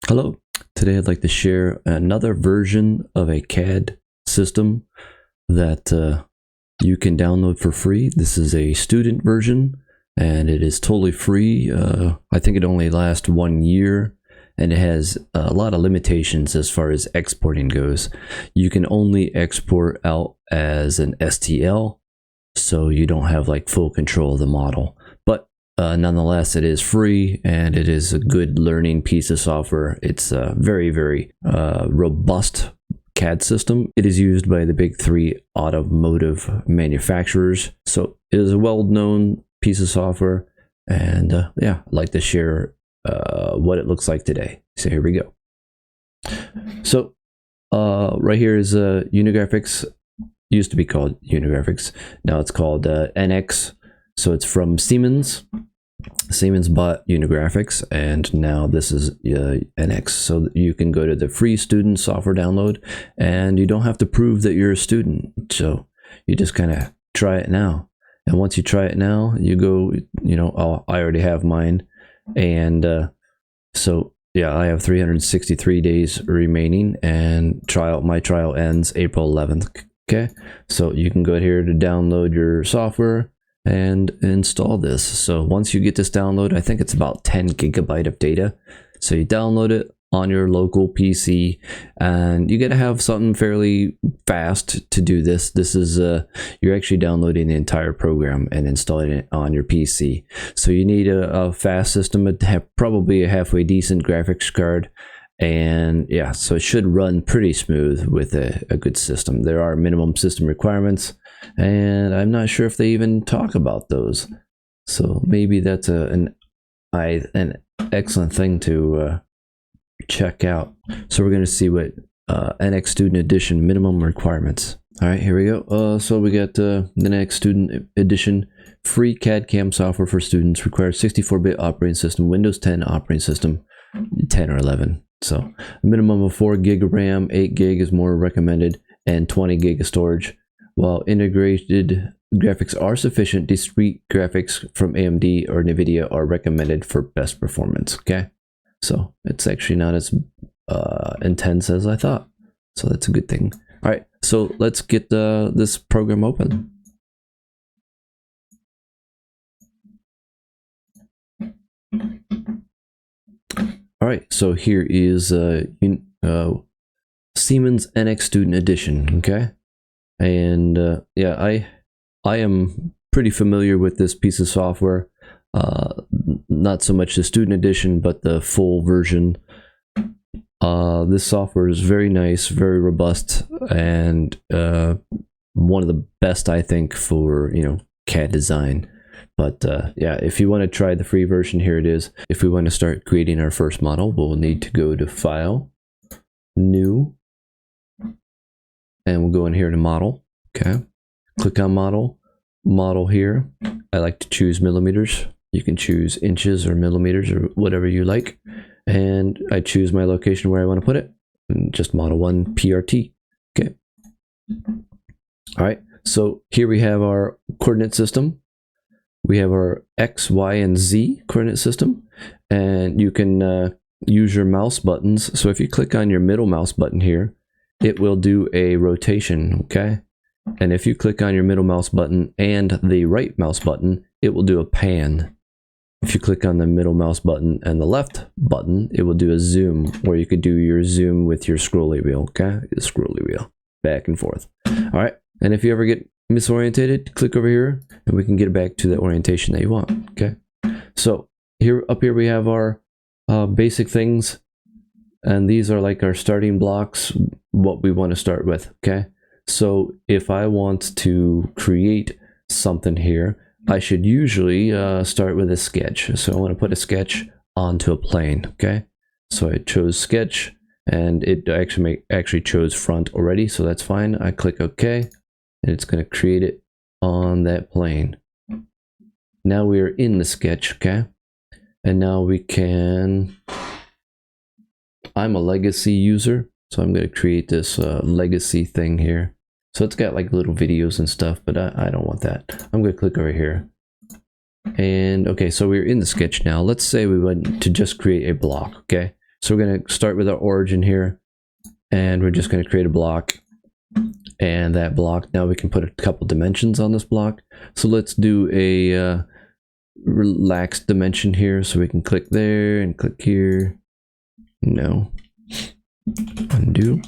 Hello, today I'd like to share another version of a CAD system that you can download for free. This is a student version and it is totally free. I think it only lasts 1 year and it has a lot of limitations as far as exporting goes. You can only export out as an STL, so you don't have like full control of the model. Nonetheless, it is free and it is a good learning piece of software. It's a very robust CAD system. It is used by the big 3 automotive manufacturers. So it is a well-known piece of software. And yeah, I'd like to share what it looks like today. So here we go. So right here is Unigraphics. Used to be called Unigraphics. Now it's called NX. So it's from Siemens. Siemens bought Unigraphics, and now this is NX. So you can go to the free student software download, and you don't have to prove that you're a student. So you just kind of try it now. And once you try it now, you go, oh, I already have mine. And so, yeah, I have 363 days remaining, and my trial ends April 11th. Okay, so you can go here to download your software and install this. So once you get this download, I think it's about 10 GB of data. So you download it on your local PC, and you got to have something fairly fast to do this. This is you're actually downloading the entire program and installing it on your PC. So you need a fast system, probably a halfway decent graphics card. And yeah, so it should run pretty smooth with a good system. There are minimum system requirements, and I'm not sure if they even talk about those. So maybe that's an excellent thing to check out. So we're going to see what NX Student Edition minimum requirements. All right, here we go. So we got the NX Student Edition free CAD CAM software for students. Requires 64-bit operating system, Windows 10 operating system, 10 or 11. So a minimum of 4 gig of RAM, 8 gig is more recommended, and 20 gig of storage. While integrated graphics are sufficient, discrete graphics from AMD or NVIDIA are recommended for best performance. Okay, so it's actually not as intense as I thought. So that's a good thing. All right, so let's get this program open. All right, so here is Siemens NX Student Edition. Okay, and yeah, I am pretty familiar with this piece of software. Not so much the Student Edition, but the full version. This software is very nice, very robust, and one of the best, I think, for CAD design. But yeah, if you want to try the free version, here it is. If we want to start creating our first model, we'll need to go to File, New, and we'll go in here to Model. Okay, click on Model, Model here. I like to choose millimeters. You can choose inches or millimeters or whatever you like. And I choose my location where I want to put it. And just Model 1 PRT. Okay. All right, so here we have our coordinate system. We have our X, Y, and Z coordinate system, and you can use your mouse buttons. So if you click on your middle mouse button here, it will do a rotation, okay? And if you click on your middle mouse button and the right mouse button, it will do a pan. If you click on the middle mouse button and the left button, it will do a zoom, where you could do your zoom with your scrolly wheel, okay? The scrolly wheel, back and forth. All right, and if you ever get misorientated, click over here and we can get back to the orientation that you want. Okay, so up here we have our basic things, and these are like our starting blocks, what we want to start with. Okay, so if I want to create something here, I should usually start with a sketch. So I want to put a sketch onto a plane. Okay, so I chose sketch, and it actually chose front already, so that's fine. I click OK. And it's going to create it on that plane. Now we are in the sketch, okay? And now we can, I'm a legacy user, so I'm going to create this legacy thing here. So it's got like little videos and stuff, but I don't want that. I'm going to click over here. And okay, so we're in the sketch now. Let's say we want to just create a block, okay? So So we're going to start with our origin here, and we're just going to create a block. And that block, now we can put a couple dimensions on this block. So let's do a relaxed dimension here. So we can click there and click here. No. Undo.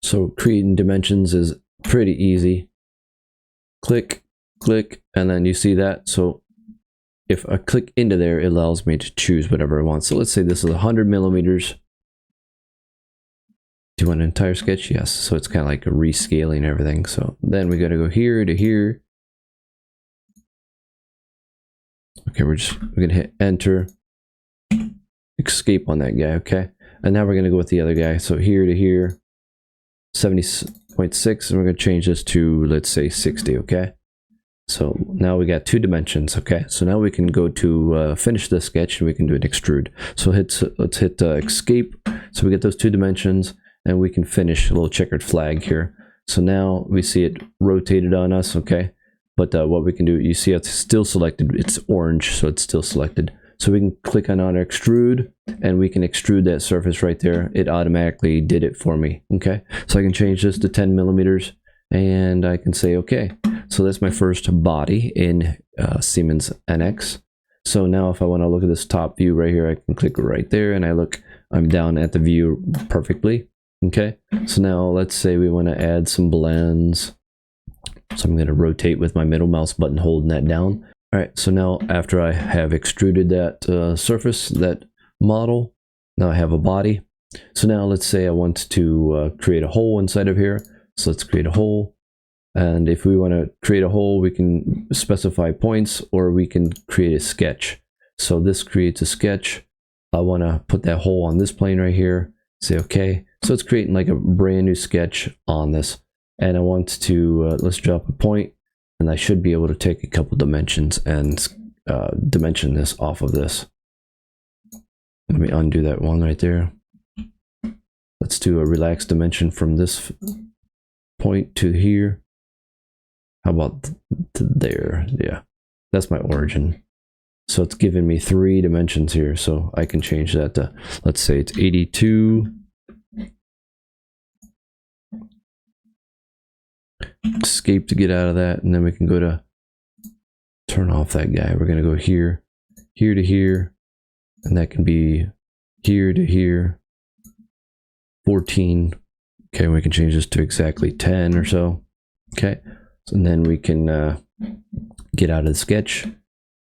So creating dimensions is pretty easy. Click, click, and then you see that. So if I click into there, it allows me to choose whatever I want. So let's say this is 100 millimeters. Do you want an entire sketch? Yes. So it's kind of like a rescaling everything. So then we got to go here to here. Okay, we're going to hit enter, escape on that guy. Okay. And now we're going to go with the other guy. So here to here, 70.6, and we're going to change this to, let's say 60. Okay. So now we got two dimensions. Okay, so now we can go to finish the sketch, and we can do an extrude. So let's hit escape. So we get those two dimensions, and we can finish a little checkered flag here. So now we see it rotated on us. Okay, but what we can do, you see it's still selected. It's orange, so it's still selected. So we can click on extrude, and we can extrude that surface right there. It automatically did it for me. Okay, so I can change this to 10 millimeters, and I can say okay. So that's my first body in Siemens NX. So now if I want to look at this top view right here, I can click right there, and I'm down at the view perfectly. Okay, so now let's say we want to add some blends. So I'm going to rotate with my middle mouse button, holding that down. All right, so now after I have extruded that surface, that model, now I have a body. So now let's say I want to create a hole inside of here. So let's create a hole. And if we want to create a hole, we can specify points, or we can create a sketch. So this creates a sketch. I want to put that hole on this plane right here. Say okay. So it's creating like a brand new sketch on this. And I want to, let's drop a point, and I should be able to take a couple dimensions and dimension this off of this. Let me undo that one right there. Let's do a relaxed dimension from this point to here. How about to there? Yeah, that's my origin. So it's giving me 3 dimensions here. So I can change that to, let's say it's 82. Escape to get out of that. And then we can go to turn off that guy. We're going to go here, here to here. And that can be here to here. 14. Okay, we can change this to exactly 10 or so. Okay. And then we can get out of the sketch,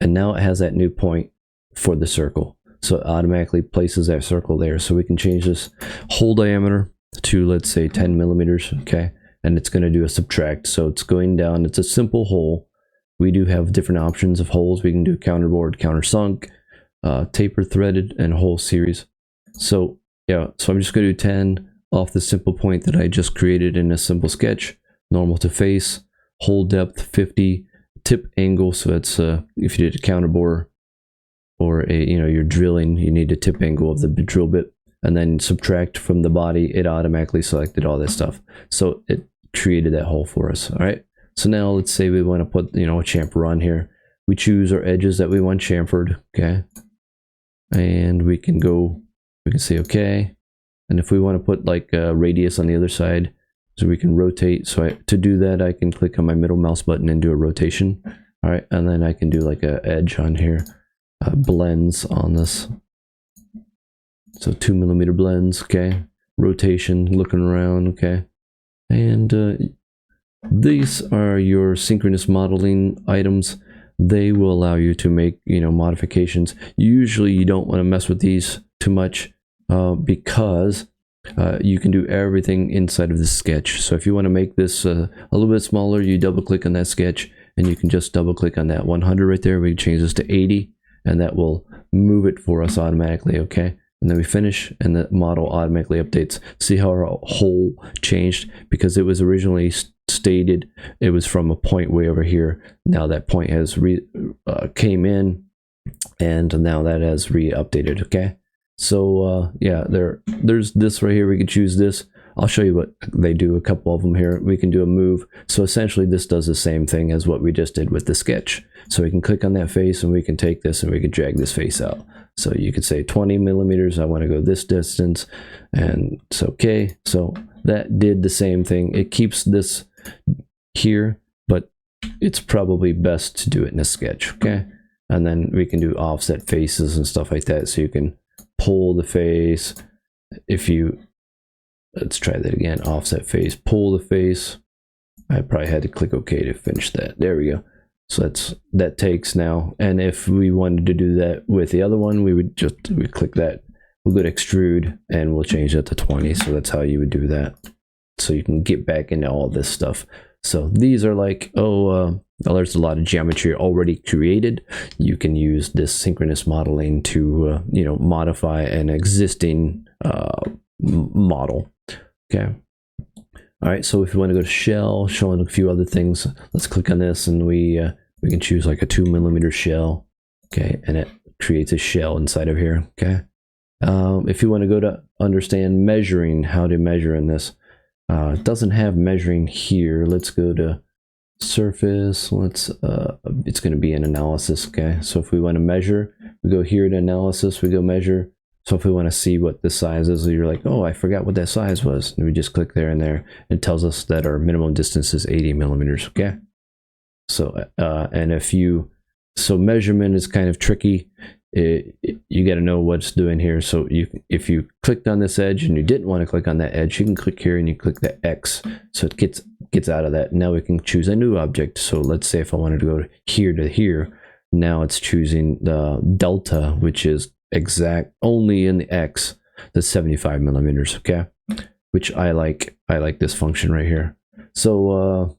and now it has that new point for the circle. So it automatically places that circle there. So we can change this hole diameter to, let's say, 10 millimeters. Okay, and it's going to do a subtract. So it's going down. It's a simple hole. We do have different options of holes. We can do counterbore, countersunk, taper threaded, and hole series. So yeah, so I'm just going to do 10 off the simple point that I just created in a simple sketch. Normal to face. Hole depth 50, tip angle, so that's if you did a counterbore or you're drilling, you need a tip angle of the drill bit, and then subtract from the body. It automatically selected all that stuff, so it created that hole for us. All right, so now let's say we want to put a chamfer on here. We choose our edges that we want chamfered. Okay, and we can say okay, and if we want to put like a radius on the other side, so we can rotate. So to do that, I can click on my middle mouse button and do a rotation. All right, and then I can do like a edge on here, blends on this. So 2 millimeter blends. Okay, rotation, looking around. Okay, and these are your synchronous modeling items. They will allow you to make modifications. Usually, you don't want to mess with these too much because you can do everything inside of the sketch. So if you want to make this a little bit smaller, you double click on that sketch, and you can just double click on that 100 right there. We can change this to 80, and that will move it for us automatically. Okay, and then we finish, and the model automatically updates. See how our hole changed? Because it was originally stated it was from a point way over here. Now that point has came in, and now that has re-updated. Okay. So yeah, there's this right here. We could choose this, I'll show you what they do, a couple of them here. We can do a move. So essentially this does the same thing as what we just did with the sketch. So we can click on that face and we can take this and we can drag this face out. So you could say 20 millimeters, I want to go this distance, and it's okay. So that did the same thing. It keeps this here, but it's probably best to do it in a sketch, okay? And then we can do offset faces and stuff like that. So you can pull the face. If you, let's try that again, offset face, pull the face. I probably had to click OK to finish that. There we go. So that takes now. And if we wanted to do that with the other one, we click that. We'll go to extrude and we'll change that to 20. So that's how you would do that. So you can get back into all this stuff. So these are like, there's a lot of geometry already created. You can use this synchronous modeling to, modify an existing model. Okay. All right. So if you want to go to shell, showing a few other things, let's click on this and we can choose like a 2 millimeter shell. Okay. And it creates a shell inside of here. Okay. If you want to go to understand measuring, how to measure in this, it doesn't have measuring here. Let's go to surface. It's going to be an analysis. Okay. So if we want to measure, we go here to analysis, we go measure. So if we want to see what the size is, you're like, oh, I forgot what that size was. And we just click there and there. It tells us that our minimum distance is 80 millimeters. Okay. So, so measurement is kind of tricky. You got to know what's doing here. So if you clicked on this edge and you didn't want to click on that edge, you can click here and you click the X. So it gets out of that. Now we can choose a new object. So let's say if I wanted to go here to here, now it's choosing the delta, which is exact only in the X, the 75 millimeters. Okay. Which I like this function right here. So,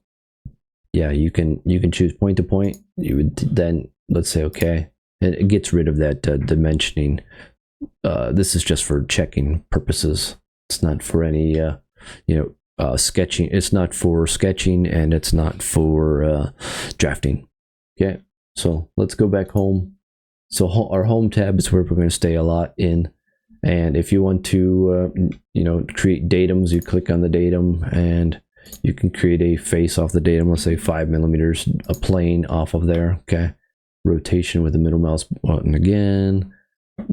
yeah, you can choose point to point. You would then, let's say, okay. And it gets rid of that dimensioning. This is just for checking purposes. It's not for any, sketching. It's not for sketching and it's not for drafting. Okay, so let's go back home. So our home tab is where we're going to stay a lot in. And if you want to, create datums, you click on the datum and you can create a face off the datum. Let's say 5 millimeters, a plane off of there. Okay. Rotation with the middle mouse button again,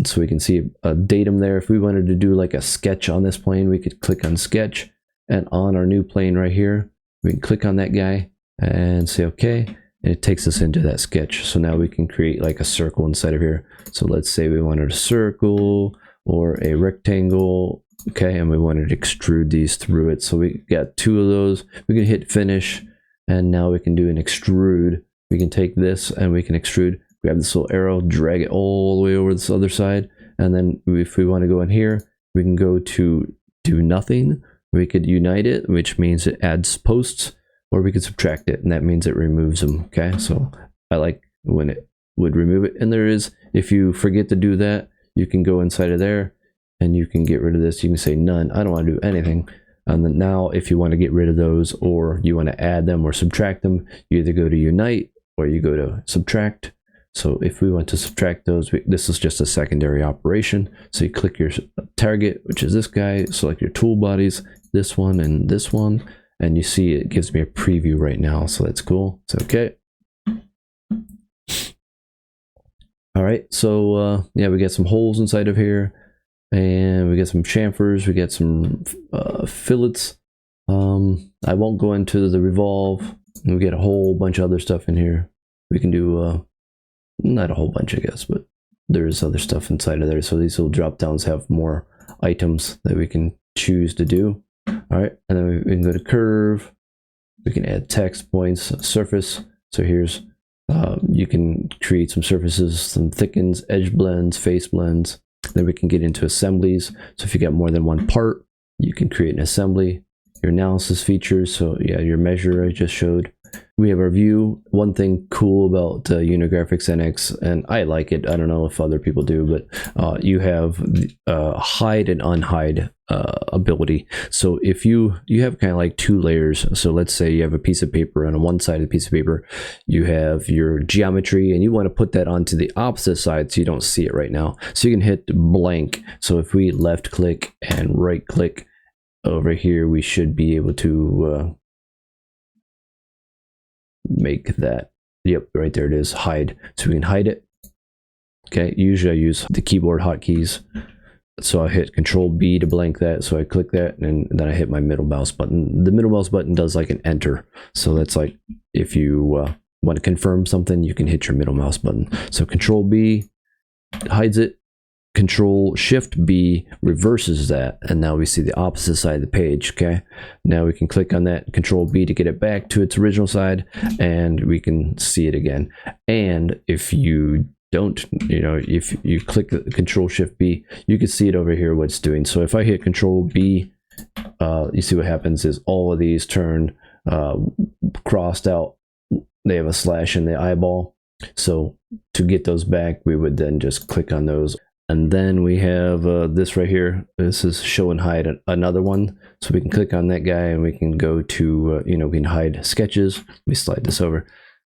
so we can see a datum there. If we wanted to do like a sketch on this plane, we could click on sketch, and on our new plane right here, we can click on that guy and say okay, and it takes us into that sketch. So now we can create like a circle inside of here. So let's say we wanted a circle or a rectangle, okay, and we wanted to extrude these through it. So we got 2 of those. We can hit finish, and now we can do an extrude. We can take this and we can extrude, grab this little arrow, drag it all the way over this other side. And then if we want to go in here, we can go to do nothing. We could unite it, which means it adds posts, or we could subtract it, and that means it removes them. Okay, so I like when it would remove it. And there is, if you forget to do that, you can go inside of there and you can get rid of this. You can say none. I don't want to do anything. And then now if you want to get rid of those, or you want to add them or subtract them, you either go to unite or you go to subtract. So if we want to subtract those, this is just a secondary operation. So you click your target, which is this guy, select your tool bodies, this one and this one, and you see it gives me a preview right now. So that's cool. It's okay. All right. So yeah, we got some holes inside of here, and we got some chamfers, we got some fillets. I won't go into the revolve. We get a whole bunch of other stuff in here. We can do, not a whole bunch, I guess, but there's other stuff inside of there. So these little drop downs have more items that we can choose to do. All right, and then we can go to curve. We can add text, points, surface. So here's, you can create some surfaces, some thickens, edge blends, face blends. Then we can get into assemblies. So if you got more than one part, you can create an assembly. Your analysis features, so yeah, your measure I just showed. We have our view. One thing cool about Unigraphics NX, and I like it, I don't know if other people do, but you have hide and unhide ability. So if you have kind of like 2 layers, so let's say you have a piece of paper, and on one side of the piece of paper you have your geometry, and you want to put that onto the opposite side so you don't see it right now. So you can hit blank. So if we left click and right click over here we should be able to make that, yep, right there it is, hide. So we can hide it. Okay, usually I use the keyboard hotkeys. So I hit Control B to blank that. So I click that and then I hit my middle mouse button. The middle mouse button does like an enter. So that's like if you want to confirm something, you can hit your middle mouse button. So Control B hides it. Control Shift B reverses that, and now we see the opposite side of the page. Okay, now we can click on that, Control B to get it back to its original side, and we can see it again. And if you don't, if you click Control Shift B, you can see it over here what it's doing. So if I hit Control B, you see what happens is all of these turn crossed out. They have a slash in the eyeball. So to get those back, we would then just click on those. And then we have this right here. This is show and hide another one. So we can click on that guy and we can go to, we can hide sketches. Let me slide this over.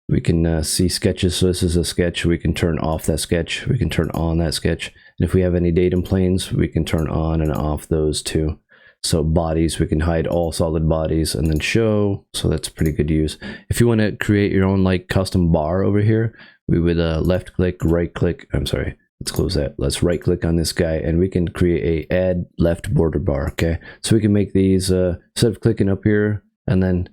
We can see sketches. So this is a sketch. We can turn off that sketch. We can turn on that sketch. And if we have any datum planes, we can turn on and off those too. So bodies, we can hide all solid bodies and then show. So that's pretty good use. If you want to create your own like custom bar over here, we would left click, right click. I'm sorry. Let's close that. Let's right click on this guy and we can create a add left border bar. Okay, so we can make these instead of clicking up here and then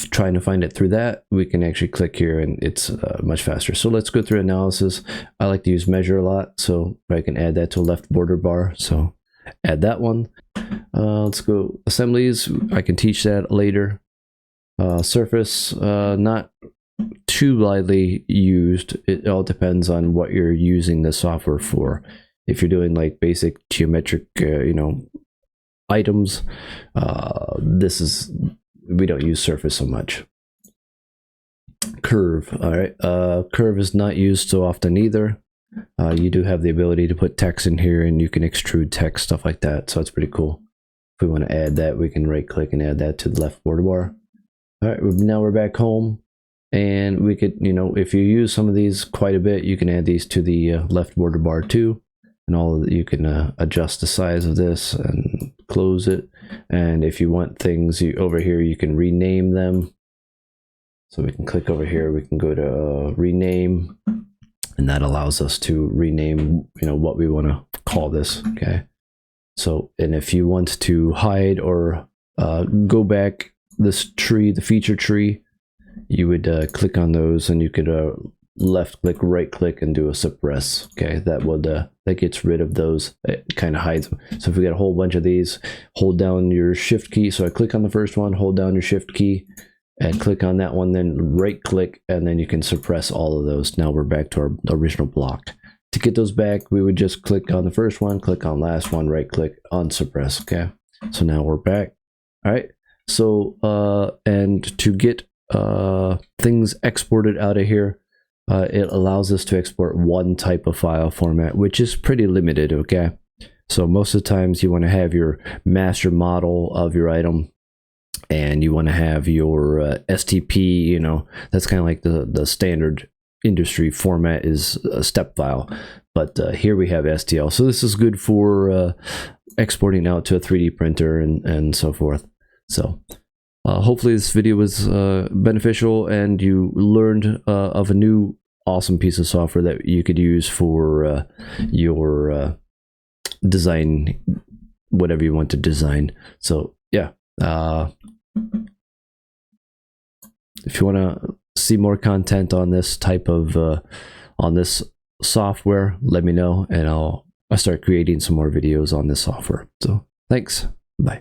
trying to find it through that, we can actually click here and it's much faster. So let's go through analysis. I like to use measure a lot, so I can add that to a left border bar. So add that one. Let's go assemblies. I can teach that later. Surface, not too widely used. It all depends on what you're using the software for. If you're doing like basic geometric items, we don't use surface so much. Curve, all right. Curve is not used so often either. You do have the ability to put text in here and you can extrude text, stuff like that, so it's pretty cool. If we want to add that, we can right click and add that to the left border bar. All right, now we're back home. And we could, if you use some of these quite a bit, you can add these to the left border bar too. And all of you can adjust the size of this and close it. And if you want things over here, you can rename them. So we can click over here, we can go to rename, and that allows us to rename, what we want to call this. Okay. So, and if you want to hide or go back this tree, the feature tree, you would click on those and you could left click, right click and do a suppress. Okay, that gets rid of those. It kind of hides them. So if we got a whole bunch of these, hold down your shift key. So I click on the first one, hold down your shift key and click on that one, then right click, and then you can suppress all of those. Now we're back to our original block. To get those back, we would just click on the first one, click on last one, right click, unsuppress. Okay, so now we're back. All right, so and to get things exported out of here, it allows us to export one type of file format, which is pretty limited. Okay, so most of the times you want to have your master model of your item and you want to have your STP, that's kind of like the standard industry format is a step file, but here we have STL. So this is good for exporting out to a 3D printer and so forth. So hopefully this video was beneficial and you learned of a new awesome piece of software that you could use for your design, whatever you want to design. So yeah, if you want to see more content on this type of on this software, let me know and I'll start creating some more videos on this software. So thanks, bye.